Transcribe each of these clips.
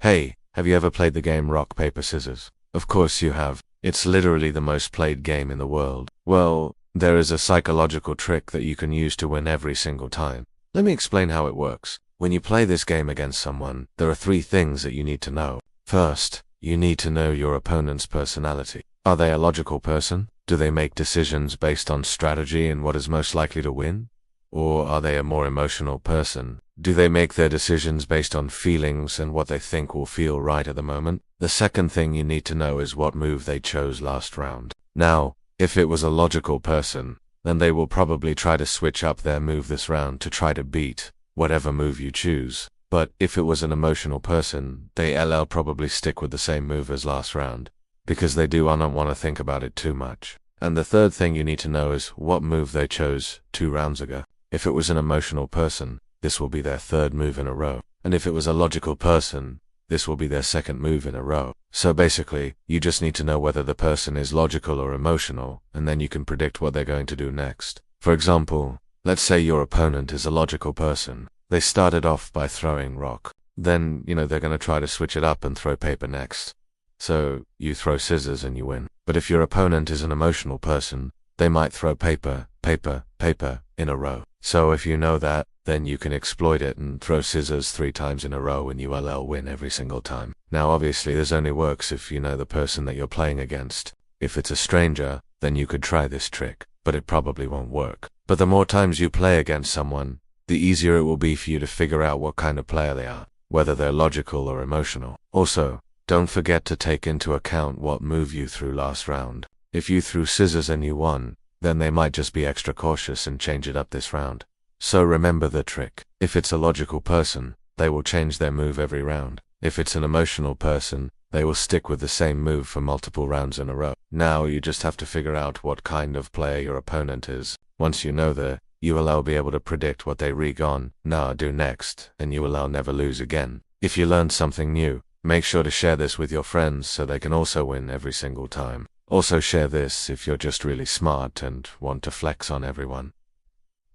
Hey, have you ever played the game Rock, Paper, Scissors? Of course you have. It's literally the most played game in the world. Well, there is a psychological trick that you can use to win every single time. Let me explain how it works. When you play this game against someone, there are 3 things that you need to know. First, you need to know your opponent's personality. Are they a logical person? Do they make decisions based on strategy and what is most likely to win? Or are they a more emotional person? Do they make their decisions based on feelings and what they think will feel right at the moment? The second thing you need to know is what move they chose last round. Now, if it was a logical person, then they will probably try to switch up their move this round to try to beat whatever move you choose. But if it was an emotional person, they'll probably stick with the same move as last round, because they do not want to think about it too much. And the third thing you need to know is what move they chose 2 rounds ago. If it was an emotional person, this will be their 3rd move in a row. And if it was a logical person, this will be their 2nd move in a row. So basically, you just need to know whether the person is logical or emotional, and then you can predict what they're going to do next. For example, let's say your opponent is a logical person. They started off by throwing rock. Then, they're going to try to switch it up and throw paper next. So you throw scissors and you win. But if your opponent is an emotional person, they might throw paper, paper, paper in a row. So if you know that, then you can exploit it and throw scissors 3 times in a row and you'll win every single time. Now obviously this only works if you know the person that you're playing against. If it's a stranger, then you could try this trick, but it probably won't work. But the more times you play against someone, the easier it will be for you to figure out what kind of player they are, whether they're logical or emotional. Also, don't forget to take into account what move you threw last round. If you threw scissors and you won, then they might just be extra cautious and change it up this round. So remember the trick. If it's a logical person, they will change their move every round. If it's an emotional person, they will stick with the same move for multiple rounds in a row. Now you just have to figure out what kind of player your opponent is. Once you know that, you will be able to predict what they do next, and you will never lose again. If you learned something new, make sure to share this with your friends so they can also win every single time. Also share this if you're just really smart and want to flex on everyone.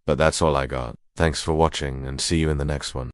But that's all I got. Thanks for watching and see you in the next one.